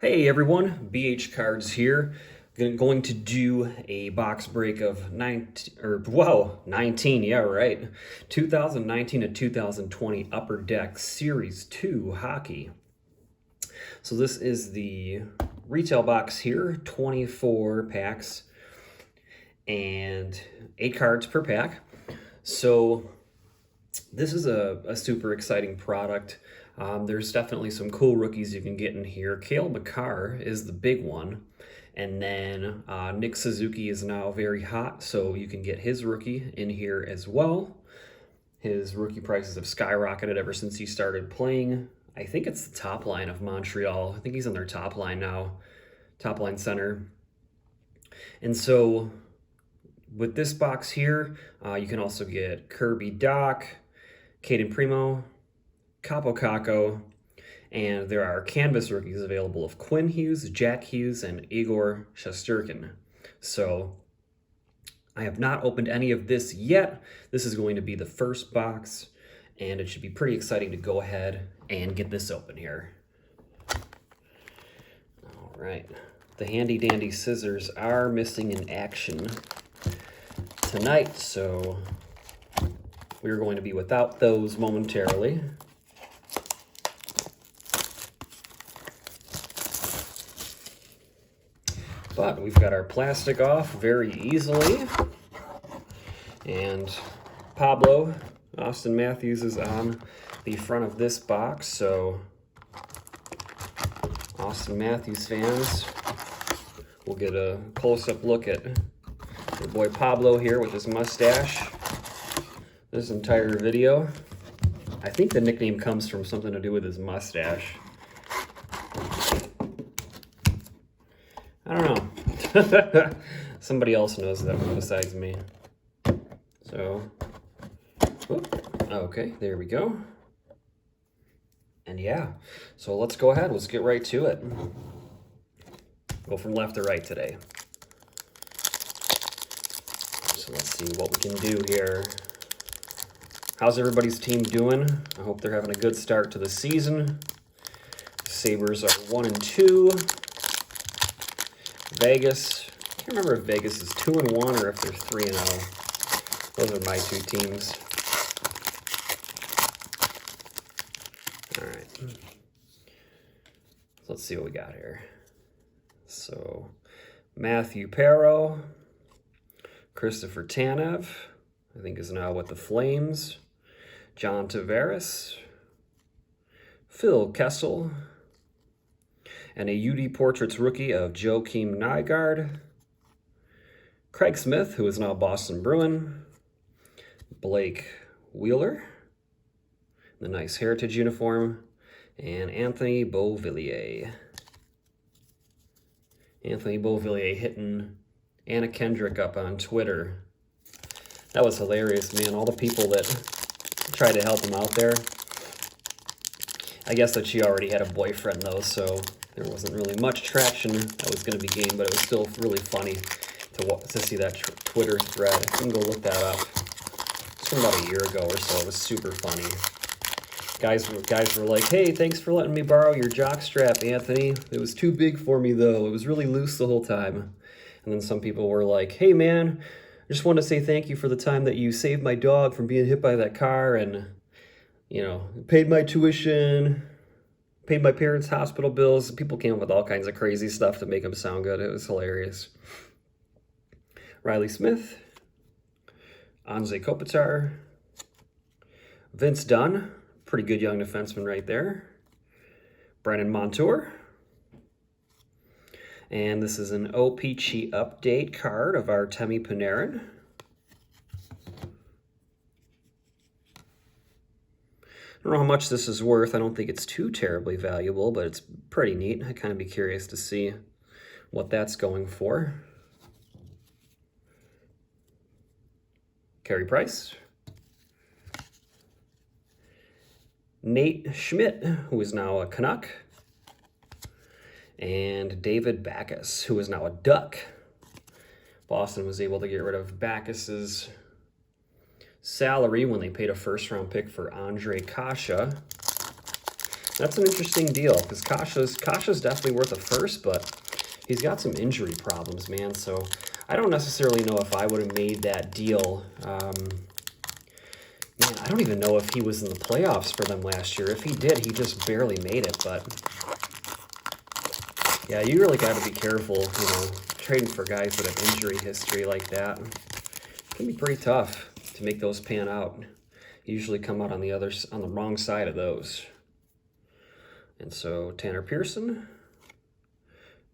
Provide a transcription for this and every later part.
Hey everyone, BH Cards here. Going to do a box break of 19, yeah, right. 2019 to 2020 Upper Deck Series 2 hockey. So this is the retail box here, 24 packs and 8 cards per pack. So this is a super exciting product. There's definitely some cool rookies you can get in here. Cale Makar is the big one. And then Nick Suzuki is now very hot, so you can get his rookie in here as well. His rookie prices have skyrocketed ever since he started playing. I think it's the top line of Montreal. I think he's on their top line now, top line center. And so with this box here, you can also get Kirby Doc, Caden Primo, Capo Caco, and there are canvas rookies available of Quinn Hughes, Jack Hughes, and Igor Shesterkin. So I have not opened any of this yet. This is going to be the first box, and it should be pretty exciting to go ahead and get this open here. All right, the handy dandy scissors are missing in action tonight, so we're going to be without those momentarily. But we've got our plastic off very easily. And Pablo, Austin Matthews, is on the front of this box. So Austin Matthews fans will get a close-up look at your boy Pablo here with his mustache this entire video. I think the nickname comes from something to do with his mustache. I don't know. Somebody else knows that one besides me. So, okay, there we go. And yeah, so let's go ahead. Let's get right to it. Go from left to right today. So let's see what we can do here. How's everybody's team doing? I hope they're having a good start to the season. Sabres are 1-2. Vegas, I can't remember if Vegas is 2-1 or if they're 3-0. Those are my two teams. All right. Let's see what we got here. So, Matthew Perreault, Christopher Tanev, I think is now with the Flames. John Tavares, Phil Kessel, and a UD Portraits rookie of Joakim Nygard. Craig Smith, who is now Boston Bruin. Blake Wheeler, the nice Heritage uniform. And Anthony Beauvillier. Anthony Beauvillier hitting Anna Kendrick up on Twitter. That was hilarious, man. All the people that tried to help him out there. I guess that she already had a boyfriend, though, so there wasn't really much traction that was going to be gained, but it was still really funny to see that Twitter thread. You can go look that up. It's from about a year ago or so. It was super funny. Guys were like, hey, thanks for letting me borrow your jockstrap, Anthony. It was too big for me, though. It was really loose the whole time. And then some people were like, hey, man, I just want to say thank you for the time that you saved my dog from being hit by that car and, you know, paid my tuition, paid my parents' hospital bills. People came up with all kinds of crazy stuff to make them sound good. It was hilarious. Riley Smith, Anze Kopitar, Vince Dunn, pretty good young defenseman right there. Brandon Montour. And this is an OPC update card of Artemi Panarin. I don't know how much this is worth. I don't think it's too terribly valuable, but it's pretty neat. I'd kind of be curious to see what that's going for. Carey Price. Nate Schmidt, who is now a Canuck. And David Backes, who is now a Duck. Boston was able to get rid of Backes's salary when they paid a first-round pick for Andre Kasha. That's an interesting deal because Kasha's definitely worth a first, but he's got some injury problems, man. So I don't necessarily know if I would have made that deal. Man, I don't even know if he was in the playoffs for them last year. If he did, he just barely made it. But yeah, you really got to be careful, trading for guys that have injury history like that. It can be pretty tough to make those pan out. You usually come out on the wrong side of those. And so Tanner Pearson,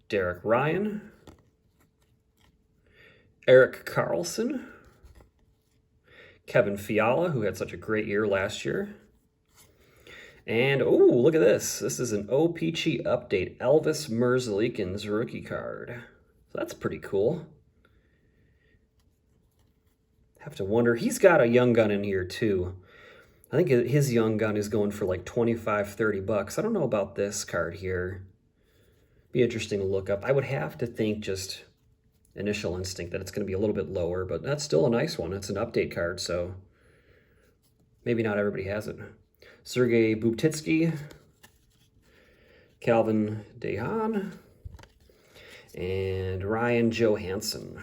Derek Ryan, Erik Karlsson, Kevin Fiala, who had such a great year last year. And, oh, look at this. This is an OPG update. Elvis Merzlikins rookie card. So that's pretty cool. Have to wonder. He's got a young gun in here, too. I think his young gun is going for like $25-30. I don't know about this card here. Be interesting to look up. I would have to think just initial instinct that it's going to be a little bit lower, but that's still a nice one. It's an update card, so maybe not everybody has it. Sergei Bubtitsky, Calvin Dehan, and Ryan Johansson.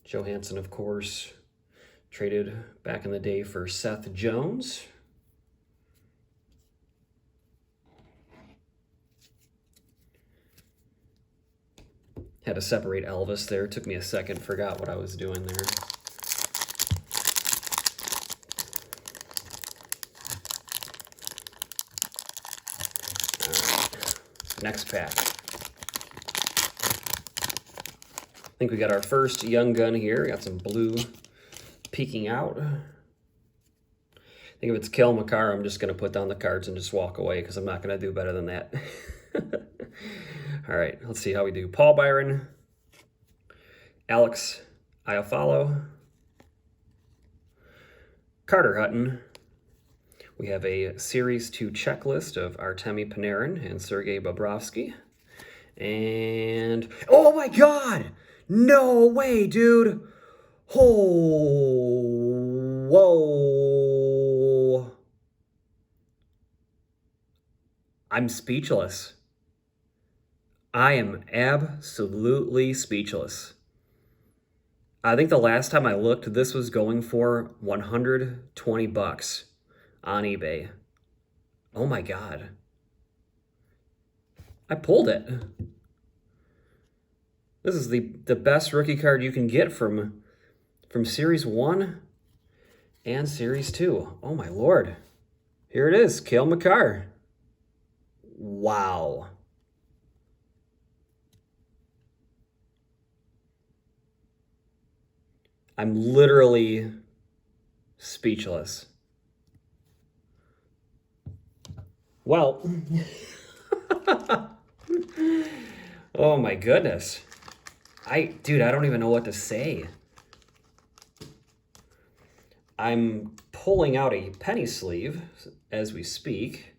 Johansson, of course, traded back in the day for Seth Jones. Had to separate Elvis there. Took me a second. Forgot what I was doing there. All right. Next pack. I think we got our first young gun here. Got some blue peeking out. I think if it's Cale Makar, I'm just going to put down the cards and just walk away because I'm not going to do better than that. All right, let's see how we do. Paul Byron, Alex Iafallo, Carter Hutton. We have a Series 2 checklist of Artemi Panarin and Sergei Bobrovsky. And, oh my God! No way, dude! Oh, whoa! I'm speechless. I am absolutely speechless. I think the last time I looked, this was going for $120 on eBay. Oh my God. I pulled it. This is the best rookie card you can get from Series 1 and Series 2. Oh my Lord. Here it is, Cale Makar. Wow. I'm literally speechless. Well, oh my goodness. Dude, I don't even know what to say. I'm pulling out a penny sleeve as we speak.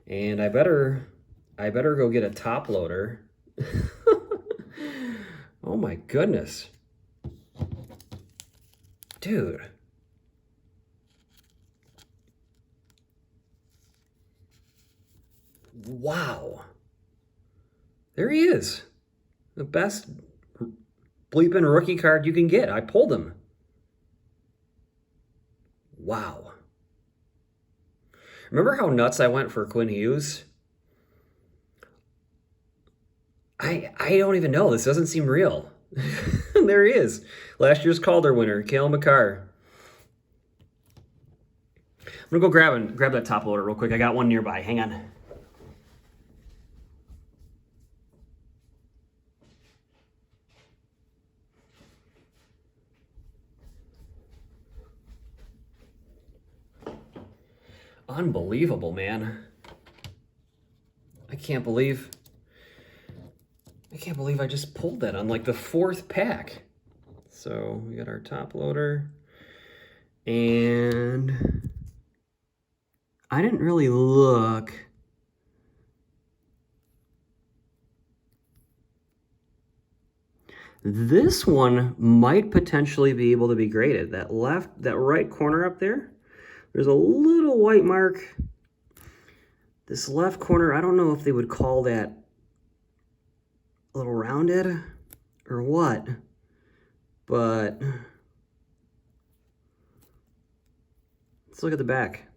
And I better go get a top loader. Oh my goodness. Dude. Wow. There he is. The best bleeping rookie card you can get. I pulled him. Wow. Remember how nuts I went for Quinn Hughes? I don't even know. This doesn't seem real. There he is. Last year's Calder winner, Cale Makar. I'm going to go grab that top loader real quick. I got one nearby. Hang on. Unbelievable, man. I can't believe I just pulled that on like the 4th pack. So we got our top loader. And I didn't really look. This one might potentially be able to be graded. That right corner up there, There's a little white mark. This left corner, I don't know if they would call that a little rounded or what, but let's look at the back.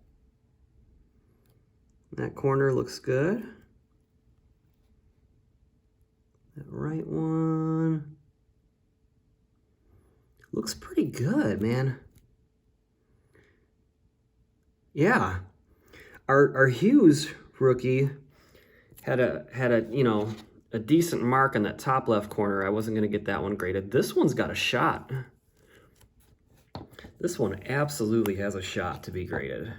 That corner looks good. That right one looks pretty good, man. Yeah. Our Hughes rookie had a you know, a decent mark on that top left corner. I wasn't going to get that one graded. This one's got a shot. This one absolutely has a shot to be graded.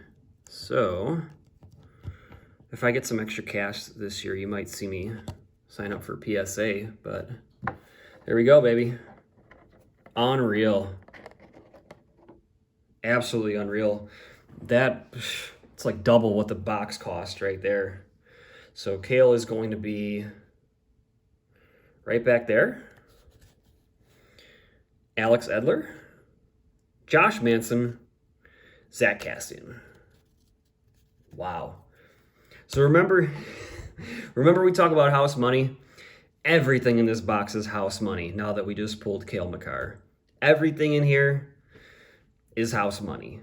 So if I get some extra cash this year, you might see me sign up for PSA, but there we go, baby. Unreal. Absolutely unreal. It's like double what the box cost right there. So Cale is going to be right back there. Alex Edler, Josh Manson, Zach Castian. Wow. So remember we talk about house money? Everything in this box is house money now that we just pulled Cale Makar. Everything in here is house money.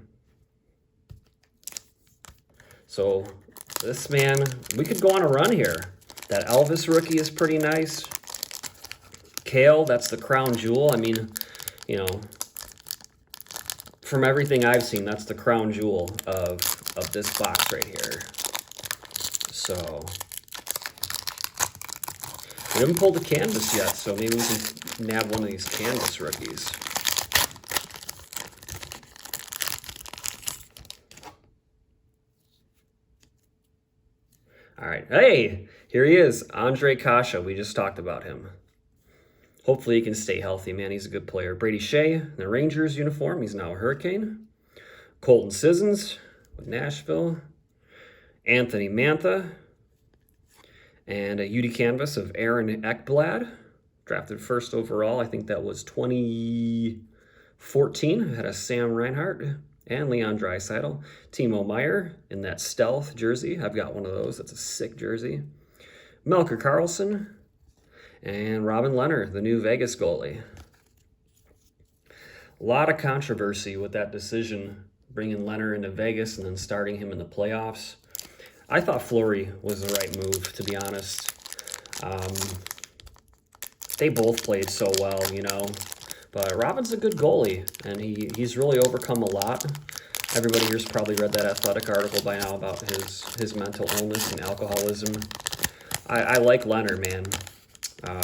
So this man, we could go on a run here. That Elvis rookie is pretty nice. Cale, that's the crown jewel. I mean, you know, from everything I've seen, that's the crown jewel of this box right here. So we haven't pulled a canvas yet, so maybe we can nab one of these canvas rookies. All right, hey, here he is, Andre Kasha. We just talked about him. Hopefully he can stay healthy, man. He's a good player. Brady Shea in the Rangers uniform. He's now a Hurricane. Colton Sissons with Nashville. Anthony Mantha. And a UD canvas of Aaron Ekblad. Drafted first overall. I think that was 2014. Had a Sam Reinhart and Leon Draisaitl. Timo Meier in that stealth jersey. I've got one of those. That's a sick jersey. Melker Karlsson. And Robin Leonard, the new Vegas goalie. A lot of controversy with that decision, bringing Leonard into Vegas and then starting him in the playoffs. I thought Fleury was the right move, to be honest. They both played so well, you know. But Robin's a good goalie, and he's really overcome a lot. Everybody here's probably read that Athletic article by now about his mental illness and alcoholism. I like Leonard, man.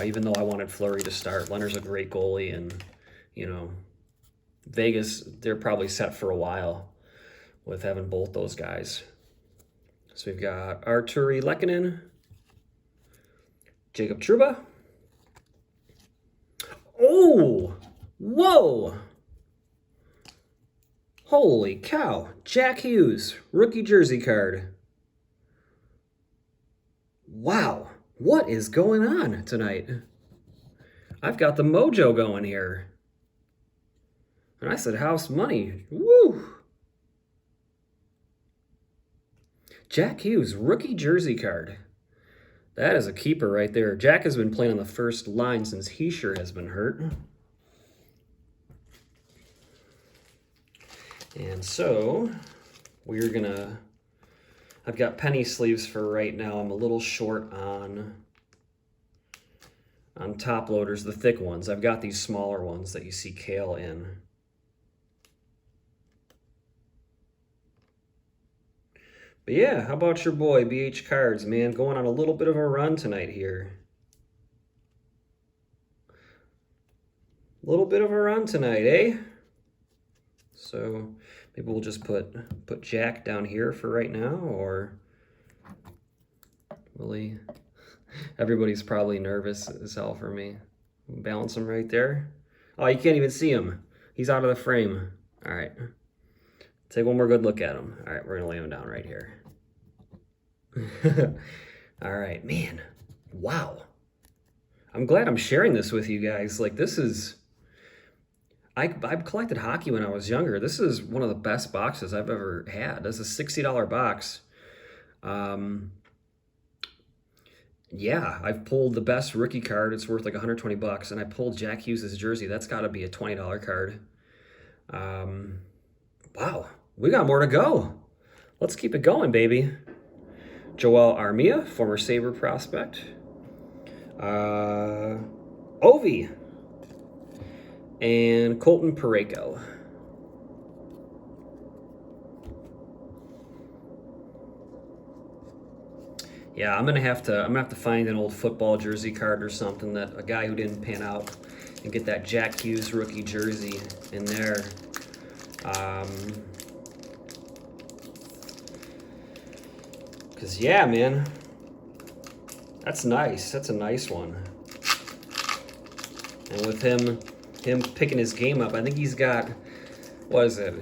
Even though I wanted Fleury to start. Leonard's a great goalie, and, you know, Vegas, they're probably set for a while with having both those guys. So we've got Arturi Lehkonen, Jacob Trouba. Oh, whoa. Holy cow. Jack Hughes, rookie jersey card. Wow. What is going on tonight? I've got the mojo going here. And I said house money. Woo! Jack Hughes, rookie jersey card. That is a keeper right there. Jack has been playing on the first line since he sure has been hurt. And so, we're gonna... I've got penny sleeves for right now. I'm a little short on top loaders, the thick ones. I've got these smaller ones that you see Cale in. But yeah, how about your boy, BH Cards, man? Going on a little bit of a run tonight here. A little bit of a run tonight, eh? So maybe we'll just put Jack down here for right now, or will he? Everybody's probably nervous as hell for me. Balance him right there. Oh, you can't even see him. He's out of the frame. All right. Take one more good look at him. All right, we're going to lay him down right here. All right, man. Wow. I'm glad I'm sharing this with you guys. Like, this is... I've collected hockey when I was younger. This is one of the best boxes I've ever had. This is a $60 box. Um, yeah, I've pulled the best rookie card. It's worth like 120 bucks, and I pulled Jack Hughes' jersey. That's got to be a $20 card. Um, wow, we got more to go. Let's keep it going, baby. Joel Armia, former Sabre prospect. Ovi. And Colton Parayko. Yeah, I'm gonna have to find an old football jersey card or something, that a guy who didn't pan out, and get that Jack Hughes rookie jersey in there. Cause yeah, man, that's nice. That's a nice one. And with him picking his game up, I think he's got, what is it?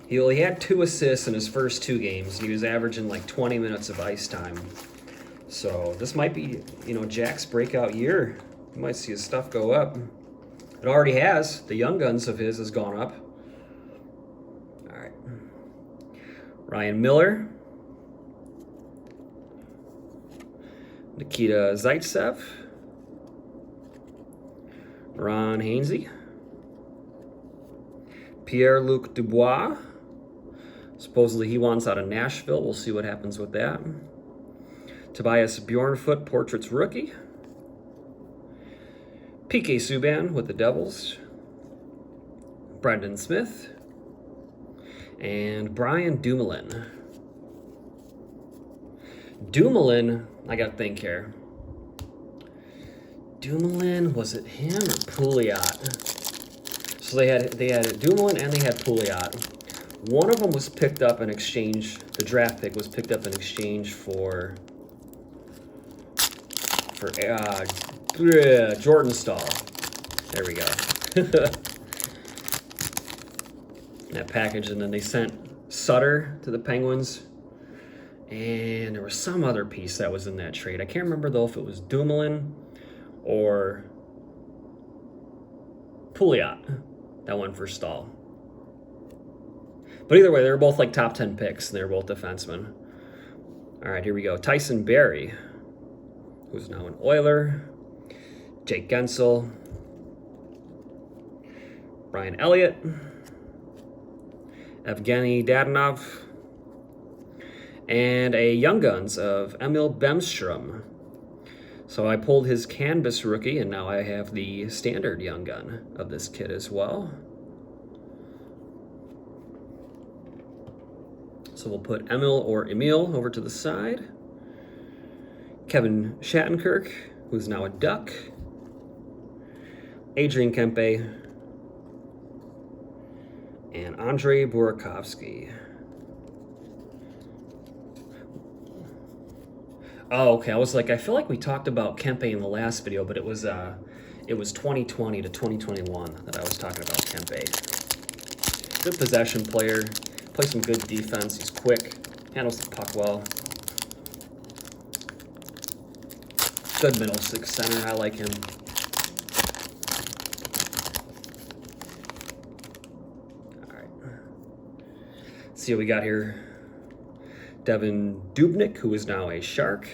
He had 2 assists in his first 2 games. He was averaging like 20 minutes of ice time. So this might be, Jack's breakout year. You might see his stuff go up. It already has. The Young Guns of his has gone up. All right. Ryan Miller. Nikita Zaitsev. Ron Hainsey. Pierre-Luc Dubois. Supposedly he wants out of Nashville. We'll see what happens with that. Tobias Bjornfoot, Portraits rookie. PK Subban with the Devils. Brendan Smith. And Brian Dumoulin. Dumoulin, I gotta think here. Dumoulin, was it him or Pouliot? So they had Dumoulin and they had Pouliot. One of them was picked up in exchange. The draft pick was picked up in exchange for Jordan Stahl. There we go. That package, and then they sent Sutter to the Penguins. And there was some other piece that was in that trade. I can't remember though if it was Dumoulin or Pouliot that went for Stahl. But either way, they were both like top 10 picks, and they were both defensemen. All right, here we go. Tyson Barrie, who's now an Oiler. Jake Gensel. Brian Elliott. Evgeny Dadonov. And a Young Guns of Emil Bemstrom. So I pulled his Canvas rookie, and now I have the standard Young Gun of this kid as well. So we'll put Emil or Emil over to the side. Kevin Shattenkirk, who's now a Duck. Adrian Kempe. And Andrei Burakovsky. Oh, okay. I was like, I feel like we talked about Kempe in the last video, but it was 2020 to 2021 that I was talking about Kempe. Good possession player. Plays some good defense. He's quick. Handles the puck well. Good middle six center. I like him. All right. Let's see what we got here. Devin Dubnyk, who is now a Shark.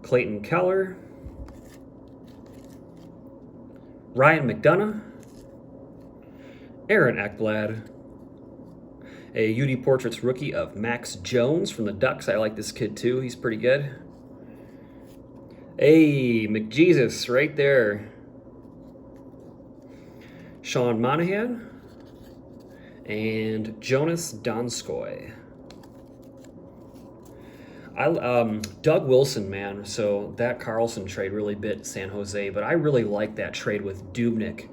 Clayton Keller. Ryan McDonough. Aaron Ekblad. A UD Portraits rookie of Max Jones from the Ducks. I like this kid too. He's pretty good. Hey, McJesus right there. Sean Monahan. And Jonas Donskoy. Doug Wilson, man. So that Carlson trade really bit San Jose, but I really like that trade with Dubnyk.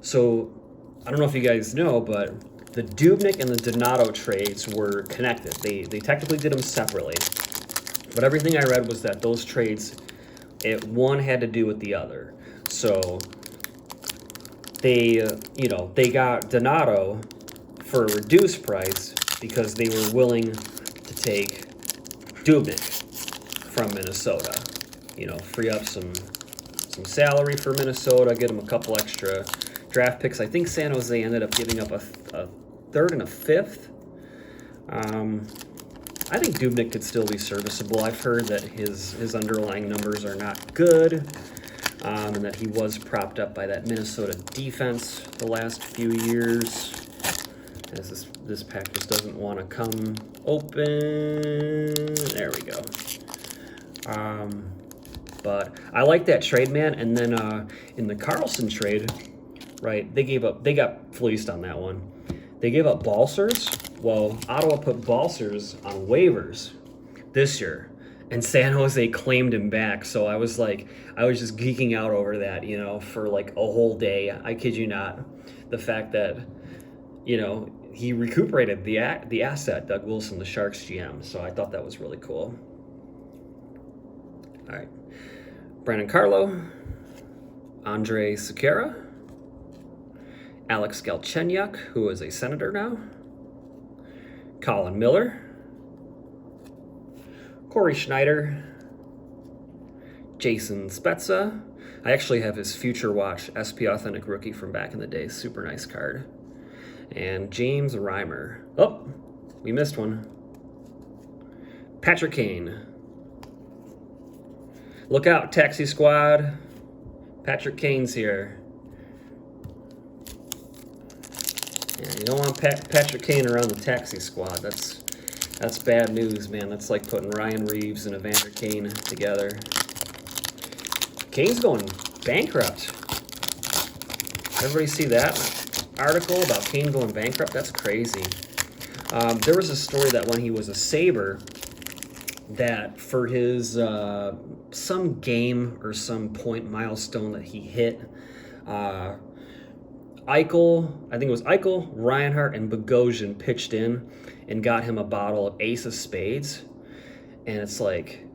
So I don't know if you guys know, but the Dubnyk and the Donato trades were connected. They technically did them separately, but everything I read was that those trades, one had to do with the other. So they got Donato for a reduced price because they were willing to take Dubnyk from Minnesota. Free up some salary for Minnesota, get him a couple extra draft picks. I think San Jose ended up giving up a third and a fifth. I think Dubnyk could still be serviceable. I've heard that his underlying numbers are not good, and that he was propped up by that Minnesota defense the last few years. As this pack just doesn't want to come open. There we go. But I like that trade, man. And then in the Carlson trade, right, they got fleeced on that one. They gave up Balsers. Well, Ottawa put Balsers on waivers this year, and San Jose claimed him back. So I was just geeking out over that, you know, for like a whole day. I kid you not. The fact that, you know, he recuperated the asset, Doug Wilson, the Sharks GM. So I thought that was really cool. All right. Brandon Carlo, Andre Sekera, Alex Galchenyuk, who is a Senator now, Colin Miller, Corey Schneider, Jason Spezza. I actually have his Future Watch SP Authentic Rookie from back in the day. Super nice card. And James Reimer. Oh, we missed one. Patrick Kane. Look out, Taxi Squad. Patrick Kane's here. Yeah, you don't want Patrick Kane around the Taxi Squad. That's bad news, man. That's like putting Ryan Reeves and Evander Kane together. Kane's going bankrupt. Everybody see that article about Kane going bankrupt? That's crazy. There was a story that when he was a Sabre, that for his some game or some point milestone that he hit, Eichel, I think it was Eichel, Reinhart, and Bogosian pitched in and got him a bottle of Ace of Spades. And it's like,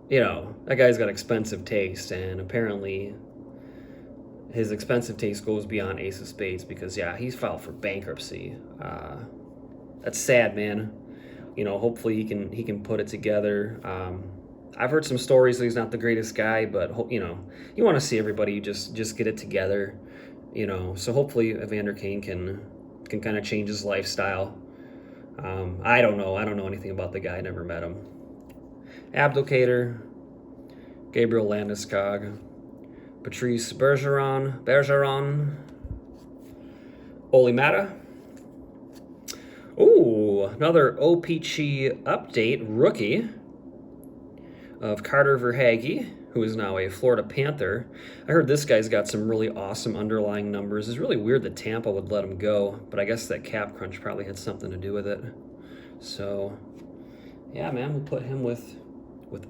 you know, that guy's got expensive taste, and apparently his expensive taste goes beyond Ace of Spades because, yeah, he's filed for bankruptcy. That's sad, man. You know, hopefully he can put it together. I've heard some stories that he's not the greatest guy, but, you know, you want to see everybody just get it together, you know. So hopefully Evander Kane can kind of change his lifestyle. I don't know anything about the guy. I never met him. Abdelkader, Gabriel Landeskog, Patrice Bergeron, Oli Mata. Ooh, another OPC update rookie of Carter Verhaeghe, who is now a Florida Panther. I heard this guy's got some really awesome underlying numbers. It's really weird that Tampa would let him go, but I guess that cap crunch probably had something to do with it. So, yeah, man, we'll put him with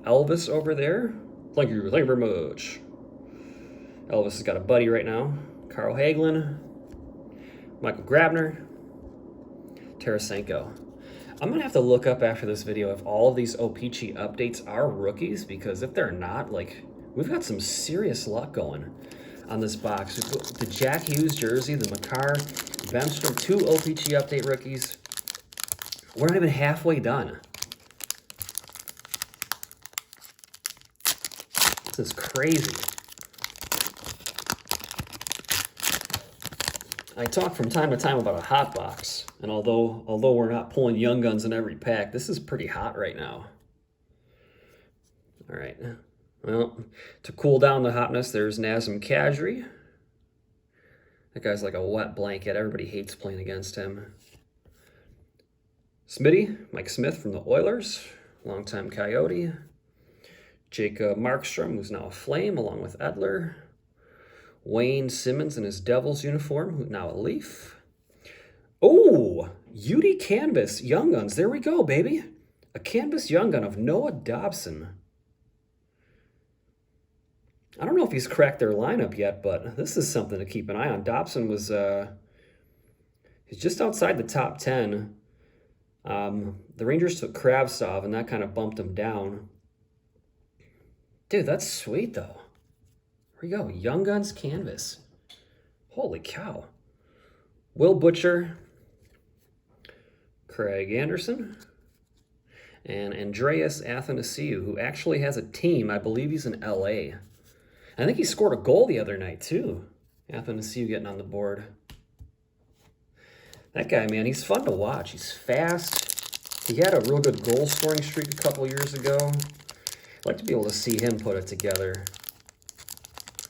Elvis over there. Thank you very much. Elvis has got a buddy right now. Carl Hagelin, Michael Grabner, Tarasenko. I'm going to have to look up after this video if all of these OPC updates are rookies, because if they're not, like, we've got some serious luck going on this box. The Jack Hughes jersey, the Makar Bemstrom, 2 OPC update rookies. We're not even halfway done. This is crazy. I talk from time to time about a hot box, and although we're not pulling Young Guns in every pack, this is pretty hot right now. All right. Well, to cool down the hotness, there's Nazem Kadri. That guy's like a wet blanket. Everybody hates playing against him. Smitty, Mike Smith from the Oilers, longtime Coyote. Jacob Markstrom, who's now a Flame, along with Edler. Wayne Simmons in his Devils uniform, who's now a Leaf. Oh, UD Canvas Young Guns. There we go, baby. A Canvas Young Gun of Noah Dobson. I don't know if he's cracked their lineup yet, but this is something to keep an eye on. Dobson was he's just outside the top 10. The Rangers took Kravtsov, and that kind of bumped him down. Dude, that's sweet, though. Here we go. Young Guns Canvas. Holy cow. Will Butcher, Craig Anderson, and Andreas Athanasiou, who actually has a team. I believe he's in LA. I think he scored a goal the other night, too. Happen to see you getting on the board. That guy, man, he's fun to watch. He's fast. He had a real good goal scoring streak a couple years ago. I'd like to be able to see him put it together.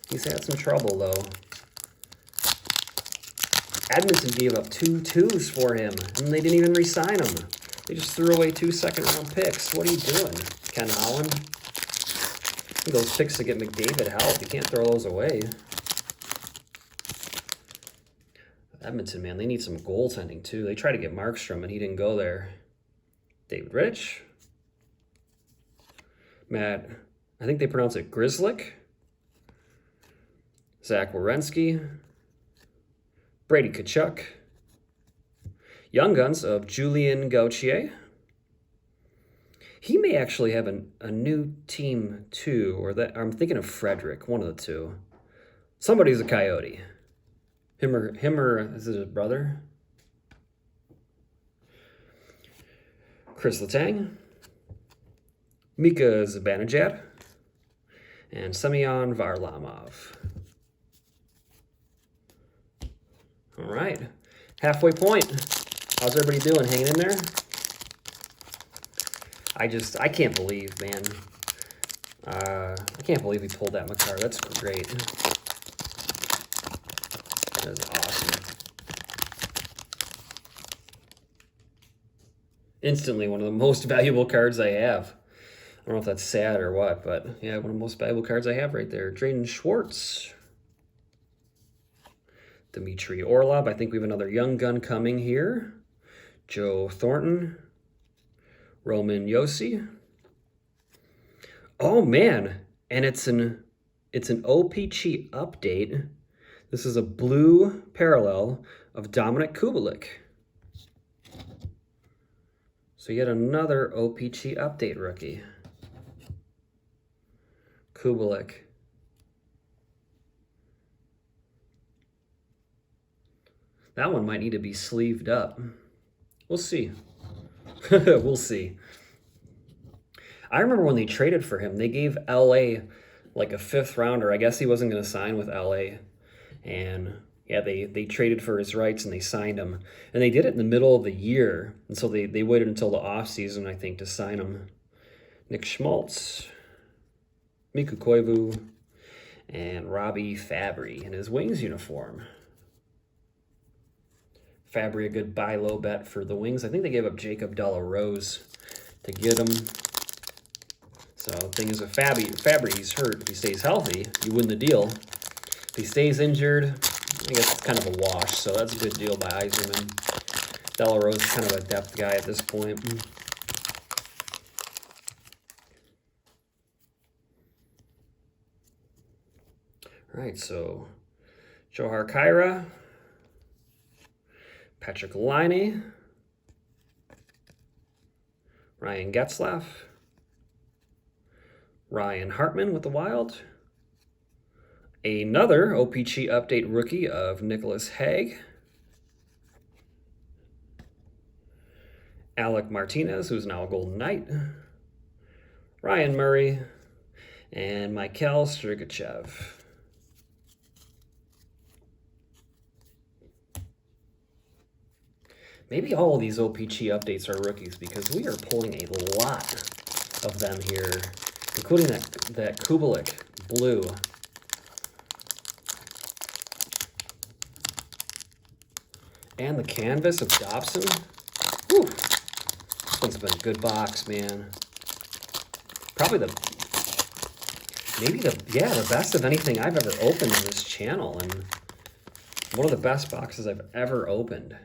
He's had some trouble, though. Edmonton gave up 2 2s for him, and they didn't even re-sign him. They just threw away 2 second-round picks. What are you doing, Ken Holland? Those picks to get McDavid help. You can't throw those away. Edmonton, man, they need some goaltending, too. They tried to get Markstrom, and he didn't go there. David Rich. Matt, I think they pronounce it Grzelcyk. Zach Werenski. Brady Tkachuk. Young Guns of Julien Gauthier. He may actually have a new team, too, or that I'm thinking of Frederick, one of the two. Somebody's a Coyote. Him or is it his brother? Chris Letang, Mika Zibanejad, and Semyon Varlamov. All right, halfway point. How's everybody doing? Hanging in there? I can't believe, man. I can't believe he pulled that Makar. That's great. That is awesome. Instantly one of the most valuable cards I have. I don't know if that's sad or what, but yeah, one of the most valuable cards I have right there. Drayden Schwartz. Dmitry Orlov. I think we have another young gun coming here. Joe Thornton. Roman Yossi. Oh man, and it's an OPC update. This is a blue parallel of Dominic Kubalik. So yet another OPC update rookie. Kubalik. That one might need to be sleeved up. We'll see. We'll see. I remember when they traded for him, they gave LA like a 5th rounder. I guess he wasn't going to sign with LA. And yeah, they traded for his rights and they signed him. And they did it in the middle of the year. And so they waited until the offseason, I think, to sign him. Nick Schmaltz, Mikko Koivu, and Robbie Fabry in his Wings uniform. Fabry, a good buy low bet for the Wings. I think they gave up Jacob Della Rose to get him. So the thing is with Fabry, he's hurt. If he stays healthy, you win the deal. If he stays injured, I guess it's kind of a wash. So that's a good deal by Yzerman. Della Rose is kind of a depth guy at this point. All right, so Johar Kyrou. Patrick Laine, Ryan Getzlaf, Ryan Hartman with the Wild, another OPC update rookie of Nicholas Hague, Alec Martinez, who's now a Golden Knight, Ryan Murray, and Mikhail Sergachev. Maybe all of these OPC updates are rookies because we are pulling a lot of them here, including that Kubalik blue. And the canvas of Dobson. Whew. This one's been a good box, man. Probably the best of anything I've ever opened on this channel, and one of the best boxes I've ever opened.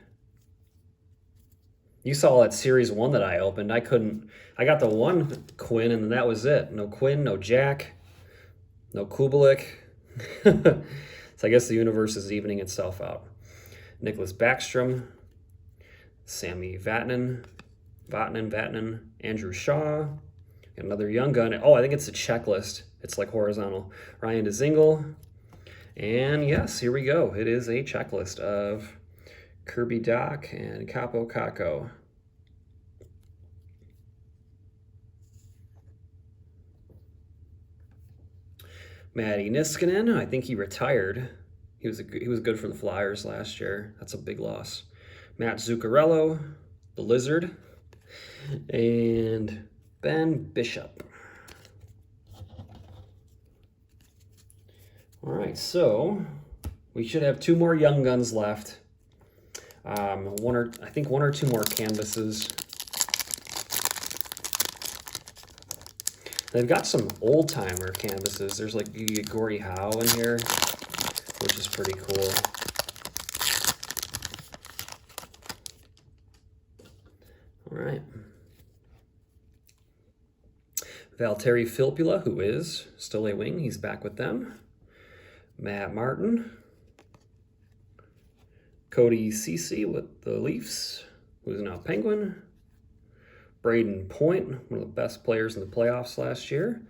You saw that Series 1 that I opened. I got the one Quinn, and that was it. No Quinn, no Jack, no Kubalik. So I guess the universe is evening itself out. Nicholas Backstrom, Sammy Vatanen, Andrew Shaw, another young gun. Oh, I think it's a checklist. It's like horizontal. Ryan DeZingle. And yes, here we go. It is a checklist of Kirby Doc and Capo Caco. Matty Niskanen, I think he retired. He was good for the Flyers last year. That's a big loss. Matt Zuccarello, the Lizard, and Ben Bishop. All right, so we should have 2 more Young Guns left. I think 1 or 2 more canvases. They've got some old-timer canvases. There's like you get Gordie Howe in here, which is pretty cool. All right. Valtteri Filppula, who is still a Wing. He's back with them. Matt Martin. Cody Ceci with the Leafs, who's now Penguin. Braden Point, one of the best players in the playoffs last year.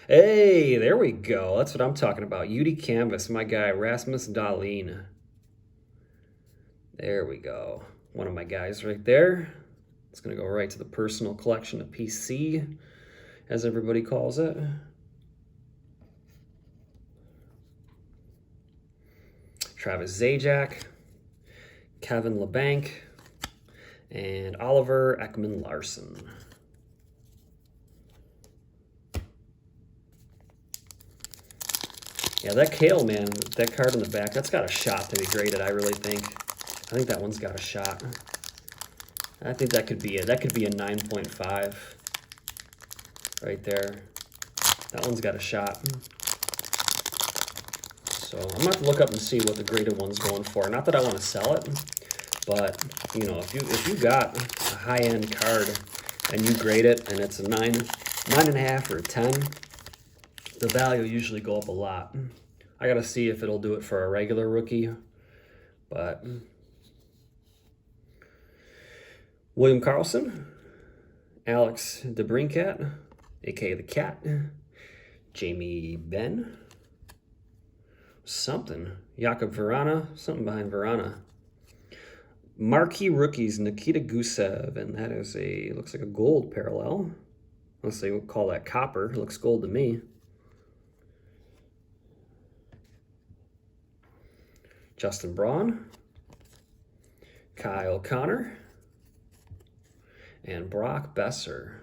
Hey, there we go. That's what I'm talking about. UD Canvas, my guy, Rasmus Dahlin. There we go. One of my guys right there. It's going to go right to the personal collection of PC, as everybody calls it. Travis Zajac, Kevin LeBanc, and Oliver Ekman-Larsson. Yeah, that Cale, man, that card in the back, that's got a shot to be graded, I really think. I think that one's got a shot. I think that could be a 9.5 right there. That one's got a shot. So I'm gonna have to look up and see what the graded one's going for. Not that I want to sell it, but you know, if you got a high-end card and you grade it and it's a 9.5 or a 10, the value usually go up a lot. I gotta see if it'll do it for a regular rookie, but William Karlsson, Alex DeBrincat, aka the Cat, Jamie Benn, Jakob Verana, something behind Verana. Marquee rookies, Nikita Gusev, and that is looks like a gold parallel. Unless they would call that copper. It looks gold to me. Justin Braun, Kyle Connor, and Brock Besser.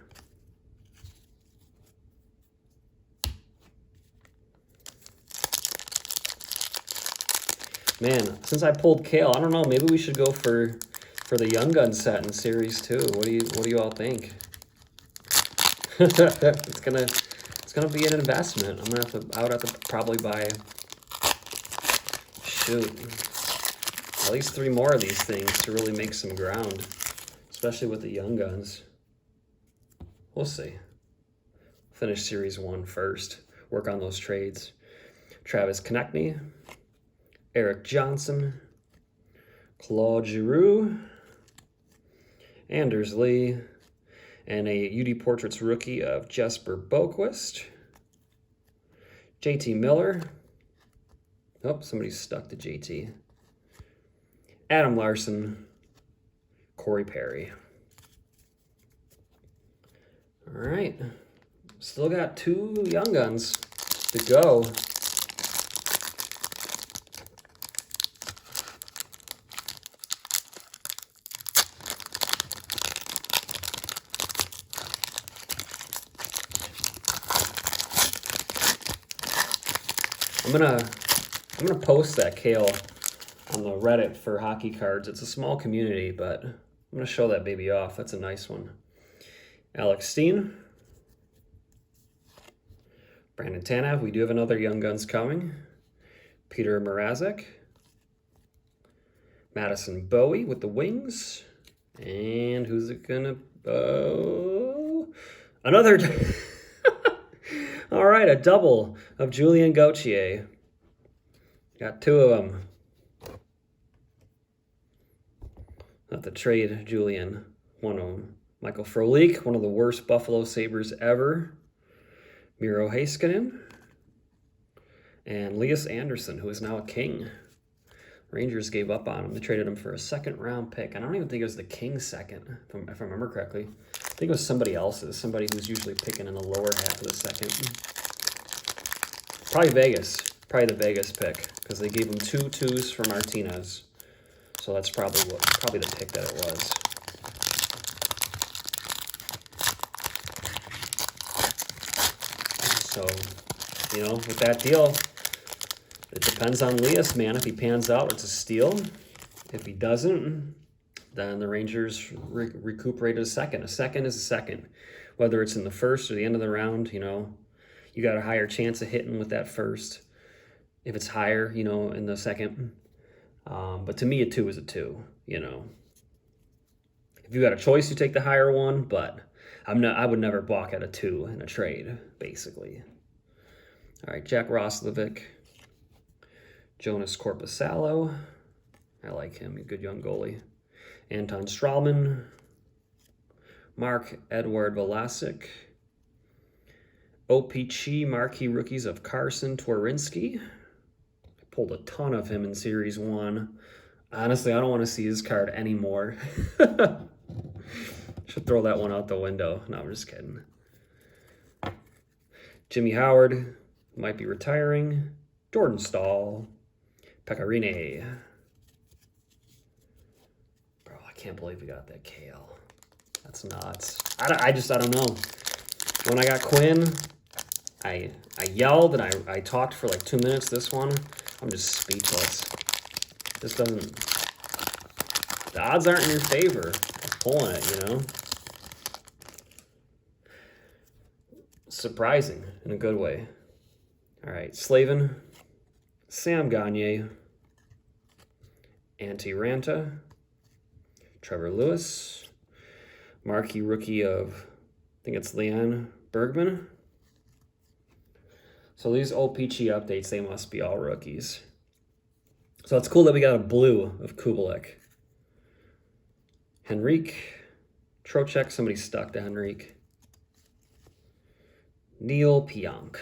Man, since I pulled Cale, I don't know, maybe we should go for the Young Guns set in Series 2. What do you all think? It's gonna be an investment. I would have to probably buy, shoot, at least 3 more of these things to really make some ground, especially with the Young Guns. We'll see. Finish Series 1 first. Work on those trades. Travis Konechny, Eric Johnson, Claude Giroux, Anders Lee, and a UD Portraits rookie of Jesper Boquist, JT Miller. Oh, somebody's stuck to JT. Adam Larson, Corey Perry. All right. Still got 2 Young Guns to go. I'm gonna post that Cale on the Reddit for hockey cards. It's a small community, but I'm gonna show that baby off. That's a nice one. Alex Steen, Brandon Tanev. We do have another Young Guns coming. Peter Mrazek, Madison Bowie with the Wings, and who's it gonna? Another. All right, a double of Julien Gauthier. Got 2 of them. Not to trade Julien, one of them. Michael Frolik, one of the worst Buffalo Sabres ever. Miro Heiskanen. And Elias Anderson, who is now a King. Rangers gave up on him. They traded him for a 2nd-round pick. And I don't even think it was the King's second, if I remember correctly. I think it was somebody else's, somebody who's usually picking in the lower half of the second. Probably Vegas. Probably the Vegas pick, because they gave him 2 twos for Martinez. So that's probably the pick that it was. So, you know, with that deal, it depends on Leas, man. If he pans out, it's a steal. If he doesn't, then the Rangers recuperated a second. A second is a second. Whether it's in the first or the end of the round, you know, you got a higher chance of hitting with that first. If it's higher, you know, in the second. But to me, a 2 is a 2, you know. If you got a choice, you take the higher one, but I would never balk at a 2 in a trade, basically. All right, Jack Roslovic, Jonas Korpisalo. I like him, a good young goalie. Anton Strahlman, Mark-Edouard Vlasic, OPC marquee rookies of Carson Twarynski. I pulled a ton of him in Series 1. Honestly, I don't want to see his card anymore. Should throw that one out the window. No, I'm just kidding. Jimmy Howard might be retiring. Jordan Stahl. Pecorine. Bro, I can't believe we got that Cale. That's nuts. I don't know. When I got Quinn, I yelled and I talked for like 2 minutes. This one, I'm just speechless. This doesn't... The odds aren't in your favor of pulling it, you know? Surprising in a good way. All right, Slavin, Sam Gagne, Antti Ranta, Trevor Lewis, marquee rookie of, I think it's Leon Bergman. So these OPG updates, they must be all rookies. So it's cool that we got a blue of Kubalik. Henrique, Trocheck, somebody stuck to Henrique. Neil Pionk.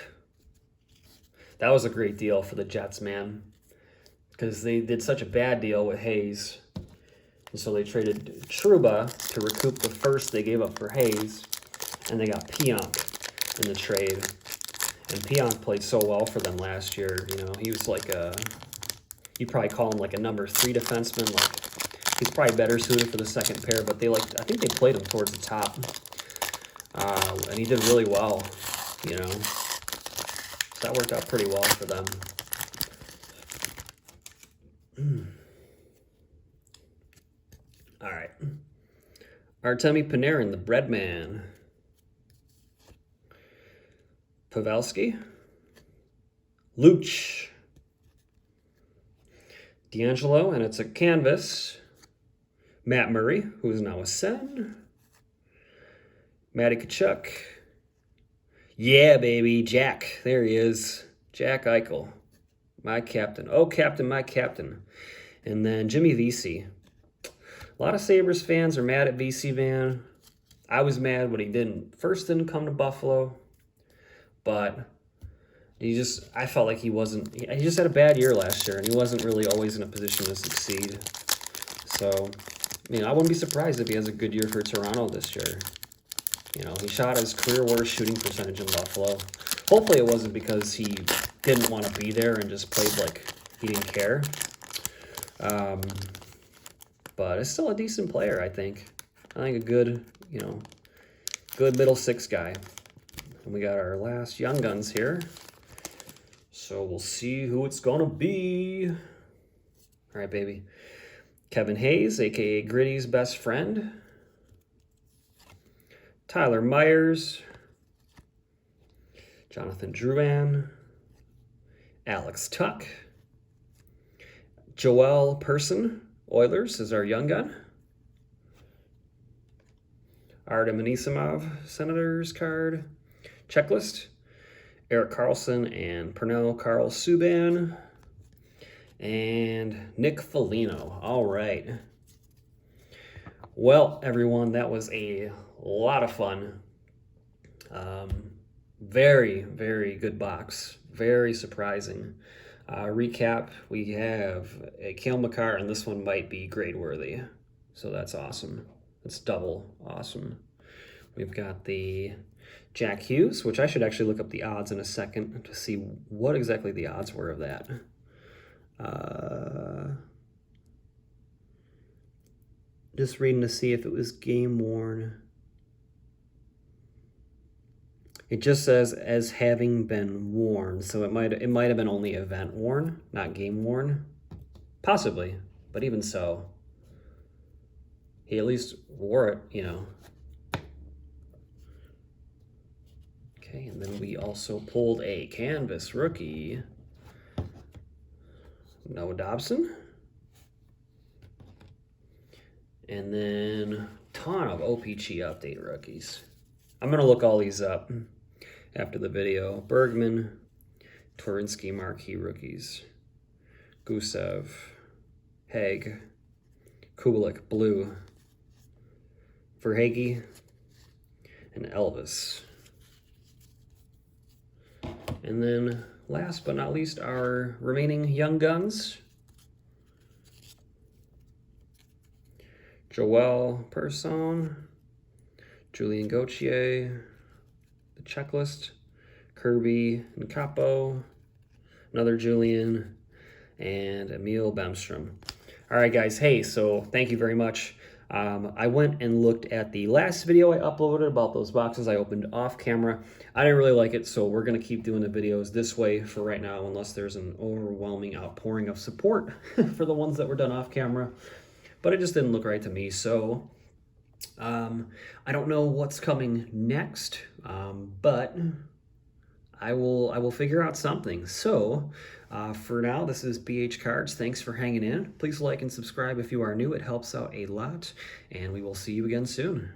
That was a great deal for the Jets, man. Because they did such a bad deal with Hayes. And so they traded Trouba to recoup the first they gave up for Hayes. And they got Pionk in the trade. And Pionk played so well for them last year. You know, he was like a... You'd probably call him like a number 3 defenseman. Like, he's probably better suited for the second pair. But I think they played him towards the top. And he did really well, you know. So that worked out pretty well for them. All right. Artemi Panarin, the bread man. Pavelski. Luch. D'Angelo, and it's a canvas. Matt Murray, who is now a Sen. Matty Tkachuk. Yeah, baby, Jack. There he is. Jack Eichel. My captain. Oh, captain, my captain. And then Jimmy Vesey. A lot of Sabres fans are mad at Vesey, man. I was mad when he didn't come to Buffalo. But I felt like he just had a bad year last year, and he wasn't really always in a position to succeed. So, I mean, I wouldn't be surprised if he has a good year for Toronto this year. You know, he shot his career worst shooting percentage in Buffalo. Hopefully it wasn't because he didn't want to be there and just played like he didn't care. But it's still a decent player, I think. I think a good, you know, good middle six guy. And we got our last Young Guns here. So we'll see who it's going to be. All right, baby. Kevin Hayes, a.k.a. Gritty's best friend. Tyler Myers. Jonathan Drouin. Alex Tuck. Joel Person, Oilers, is our Young Gun. Artem Anisimov, Senators card. Checklist. Erik Karlsson and Pernell Carl Subban. And Nick Foligno. All right. Well, everyone, that was a lot of fun. Very, very good box. Very surprising. Recap, we have a Cale Makar, and this one might be grade worthy. So that's awesome. It's double awesome. We've got the Jack Hughes, which I should actually look up the odds in a second to see what exactly the odds were of that. Just reading to see if it was game worn. It just says as having been worn, so it might have been only event worn, not game worn. Possibly, but even so, he at least wore it, you know. Okay, and then we also pulled a canvas rookie, Noah Dobson. And then a ton of OPG update rookies. I'm going to look all these up after the video. Bergman, Torinsky marquee rookies. Gusev, Haig, Kulik, blue. Verhage, and Elvis. And then last but not least, our remaining Young Guns. Joel Person, Julien Gauthier, the checklist, Kirby and Capo, another Julian, and Emil Bemstrom. All right, guys. Hey, so thank you very much. I went and looked at the last video I uploaded about those boxes I opened off camera. I didn't really like it, so we're going to keep doing the videos this way for right now, unless there's an overwhelming outpouring of support for the ones that were done off camera. But it just didn't look right to me, so I don't know what's coming next, but I will figure out something. So for now, this is BH Cards. Thanks for hanging in. Please like and subscribe if you are new. It helps out a lot, and we will see you again soon.